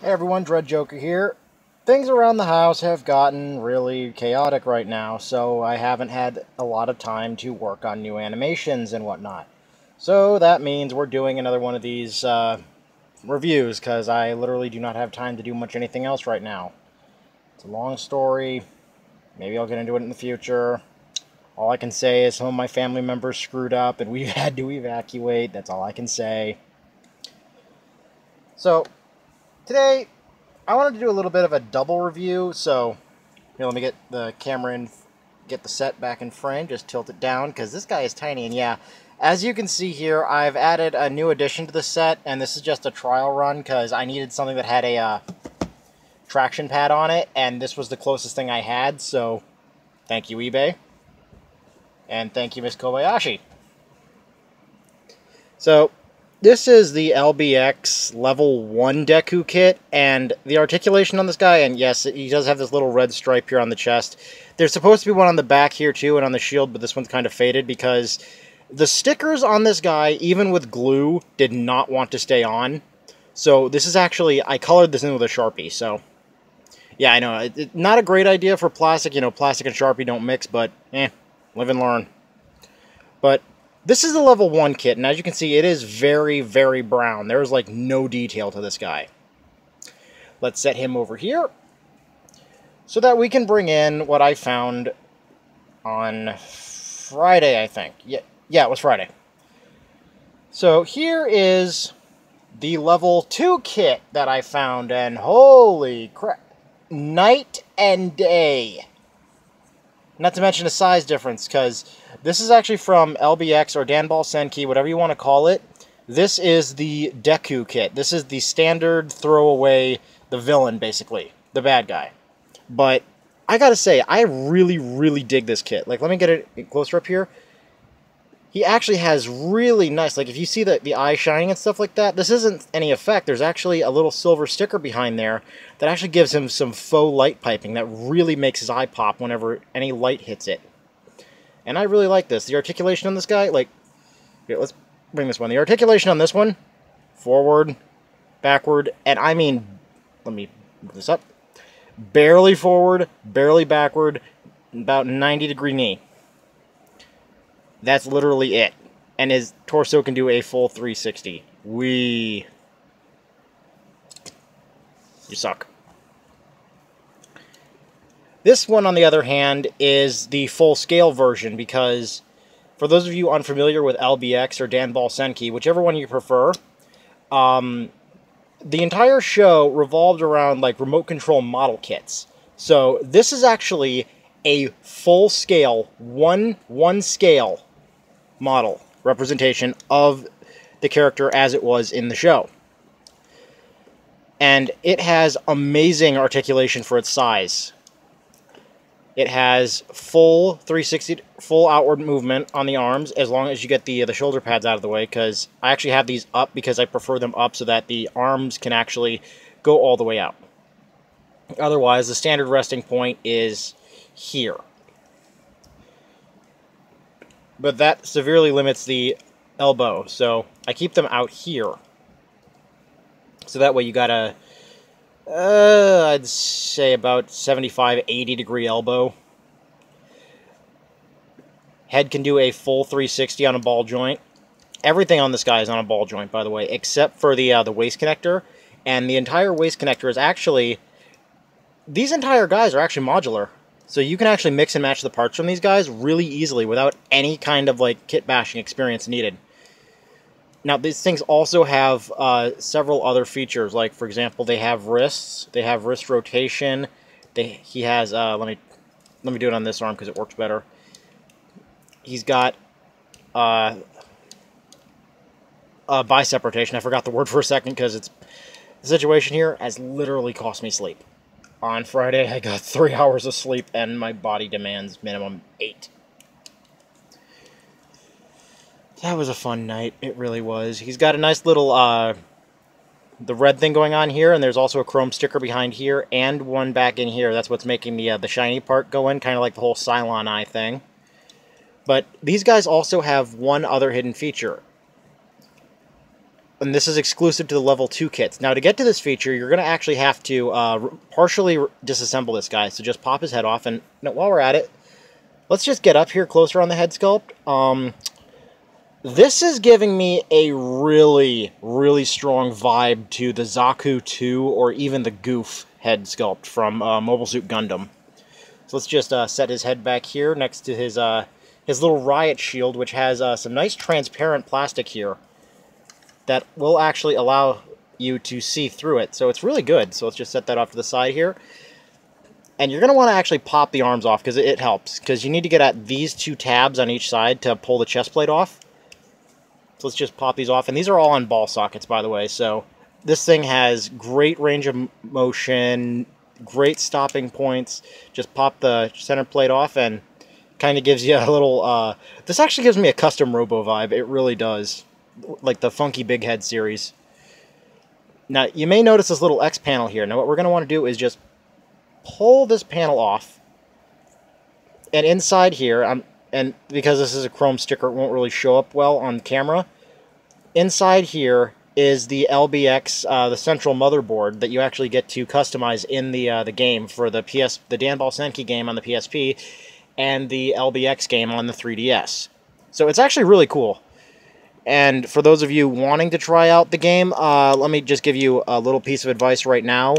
Hey everyone, Dread Joker here. Things around the house have gotten really chaotic right now, so I haven't had a lot of time to work on new animations and whatnot. So that means we're doing another one of these reviews, because I literally do not have time to do much anything else right now. It's a long story. Maybe I'll get into it in the future. All I can say is some of my family members screwed up and we've had to evacuate. That's all I can say. So, today I wanted to do a little bit of a double review, so here, let me get the camera in, get the set back in frame, just tilt it down, because this guy is tiny, and yeah, as you can see here, I've added a new addition to the set, and this is just a trial run, because I needed something that had a traction pad on it, and this was the closest thing I had, so thank you, eBay, and thank you, Miss Kobayashi. So, this is the LBX level 1 DEQOO kit, and the articulation on this guy, and yes, he does have this little red stripe here on the chest. There's supposed to be one on the back here too, and on the shield, but this one's kind of faded because the stickers on this guy, even with glue, did not want to stay on. So this is actually, I colored this in with a Sharpie, so yeah, I know, not a great idea for plastic, you know, plastic and Sharpie don't mix, but live and learn. But this is the level 1 kit, and as you can see, it is very, very brown. There's, like, no detail to this guy. Let's set him over here so that we can bring in what I found on Friday, I think. Yeah, it was Friday. So here is the level 2 kit that I found, and holy crap, night and day. Not to mention the size difference, because this is actually from LBX or Danball Senki, whatever you want to call it. This is the DEQOO kit. This is the standard throwaway, the villain, basically. The bad guy. But I gotta say, I really, really dig this kit. Like, let me get it closer up here. He actually has really nice, like, if you see the eye shining and stuff like that, this isn't any effect. There's actually a little silver sticker behind there that actually gives him some faux light piping that really makes his eye pop whenever any light hits it. And I really like this. The articulation on this guy, like, here, let's bring this one. The articulation on this one, forward, backward, and I mean, let me move this up, barely forward, barely backward, about 90-degree knee. That's literally it. And his torso can do a full 360. You suck. This one, on the other hand, is the full-scale version, because for those of you unfamiliar with LBX or Danball Senki, whichever one you prefer, the entire show revolved around, like, remote control model kits. So this is actually a full-scale, one scale model representation of the character as it was in the show. And it has amazing articulation for its size. It has full 360, full outward movement on the arms, as long as you get the shoulder pads out of the way, because I actually have these up because I prefer them up so that the arms can actually go all the way out. Otherwise, the standard resting point is here. But that severely limits the elbow, so I keep them out here. So that way you got a, I'd say about 75, 80-degree elbow. Head can do a full 360 on a ball joint. Everything on this guy is on a ball joint, by the way, except for the waist connector. And the entire waist connector is actually, these entire guys are actually modular. So you can actually mix and match the parts from these guys really easily without any kind of, like, kit bashing experience needed. Now, these things also have several other features. Like, for example, they have wrists. They have wrist rotation. He has, let me do it on this arm because it works better. He's got bicep rotation. I forgot the word for a second because the situation here has literally cost me sleep. On Friday, I got 3 hours of sleep, and my body demands minimum 8. That was a fun night. It really was. He's got a nice little, the red thing going on here, and there's also a chrome sticker behind here, and one back in here. That's what's making the shiny part go in, kind of like the whole Cylon eye thing. But these guys also have one other hidden feature. and this is exclusive to the level 2 kits. Now, to get to this feature, you're going to actually have to partially disassemble this guy. So just pop his head off, and while we're at it, let's just get up here closer on the head sculpt. This is giving me a really, really strong vibe to the DEQOO 2 or even the Goof head sculpt from Mobile Suit Gundam. So let's just set his head back here next to his little riot shield, which has some nice transparent plastic here that will actually allow you to see through it. So it's really good. So let's just set that off to the side here. And you're going to want to actually pop the arms off because it helps. Because you need to get at these 2 tabs on each side to pull the chest plate off. So let's just pop these off. And these are all on ball sockets, by the way. So this thing has great range of motion, great stopping points. Just pop the center plate off and kind of gives you a little... this actually gives me a custom Robo vibe. It really does. Like the Funky Big Head series. Now, you may notice this little X panel here. Now, what we're going to want to do is just pull this panel off. And inside here, and because this is a chrome sticker, it won't really show up well on camera. Inside here is the LBX, the central motherboard that you actually get to customize in the game for the Dan Balsenki game on the PSP and the LBX game on the 3DS. So it's actually really cool. And for those of you wanting to try out the game, let me just give you a little piece of advice right now.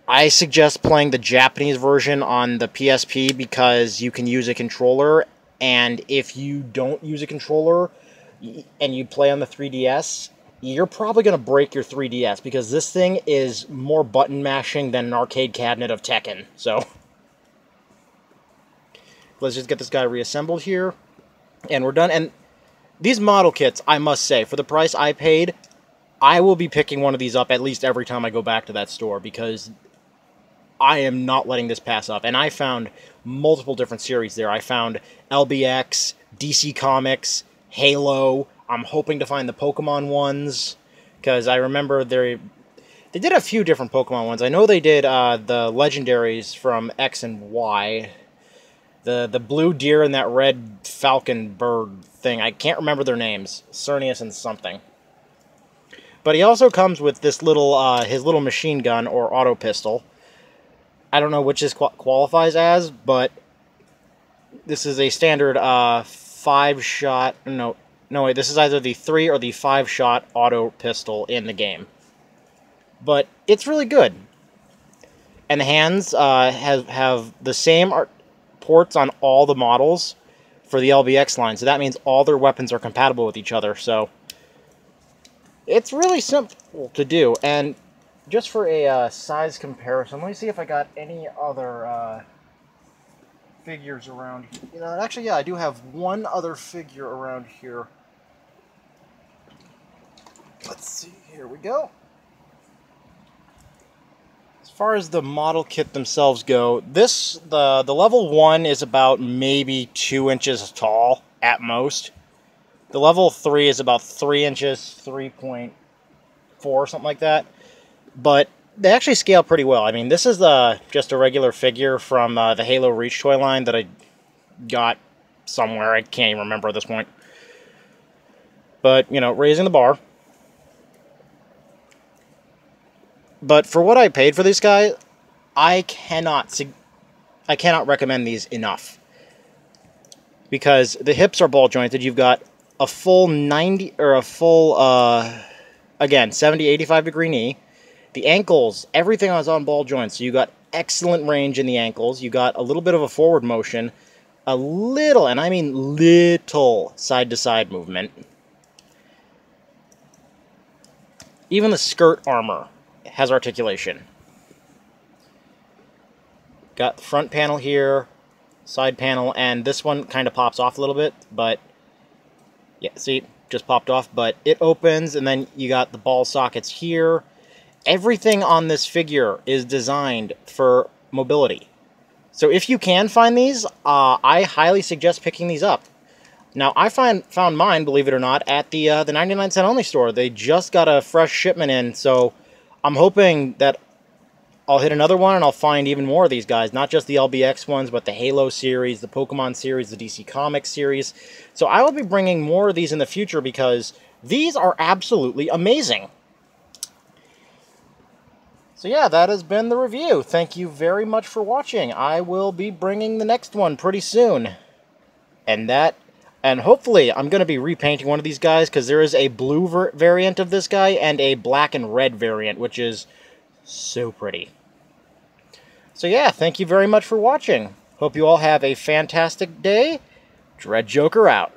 I suggest playing the Japanese version on the PSP because you can use a controller, and if you don't use a controller and you play on the 3DS, you're probably going to break your 3DS because this thing is more button mashing than an arcade cabinet of Tekken. So let's just get this guy reassembled here, and we're done. And these model kits, I must say, for the price I paid, I will be picking one of these up at least every time I go back to that store because I am not letting this pass up. And I found multiple different series there. I found LBX, DC Comics, Halo. I'm hoping to find the Pokemon ones because I remember they did a few different Pokemon ones. I know they did the legendaries from X and Y. The blue deer and that red falcon bird thing. I can't remember their names. Cernius and something. But he also comes with this little his little machine gun or auto pistol. I don't know which this qualifies as, but this is a standard 5-shot. No, wait. This is either the 3 or the 5-shot auto pistol in the game. But it's really good. And the hands have the same ports on all the models for the LBX line, so that means all their weapons are compatible with each other, so it's really simple to do. And just for a size comparison, let me see if I got any other figures around here. You know, actually, yeah, I do have one other figure around here. Let's see, here we go. As far as the model kit themselves go, the level 1 is about maybe 2 inches tall at most. The level 3 is about 3 inches, 3.4, something like that. But they actually scale pretty well. I mean, this is just a regular figure from the Halo Reach toy line that I got somewhere. I can't even remember at this point. But, you know, raising the bar. But for what I paid for this guy, I cannot recommend these enough. Because the hips are ball jointed. You've got a full 90 or a full again, 70, 85 degree knee. The ankles, everything was on ball joints. So you got excellent range in the ankles. You got a little bit of a forward motion, a little, and I mean little, side to side movement. Even the skirt armor has articulation. Got the front panel here, side panel, and this one kind of pops off a little bit, but yeah, see, just popped off, but it opens, and then you got the ball sockets here. Everything on this figure is designed for mobility. So if you can find these, I highly suggest picking these up. Now, I found mine, believe it or not, at the 99-cent only store. They just got a fresh shipment in, so I'm hoping that I'll hit another one and I'll find even more of these guys. Not just the LBX ones, but the Halo series, the Pokemon series, the DC Comics series. So I will be bringing more of these in the future because These are absolutely amazing. So yeah, that has been the review. Thank you very much for watching. I will be bringing the next one pretty soon. And hopefully I'm going to be repainting one of these guys, because there is a blue variant of this guy and a black and red variant, which is so pretty. So yeah, thank you very much for watching. Hope you all have a fantastic day. Dread Joker out.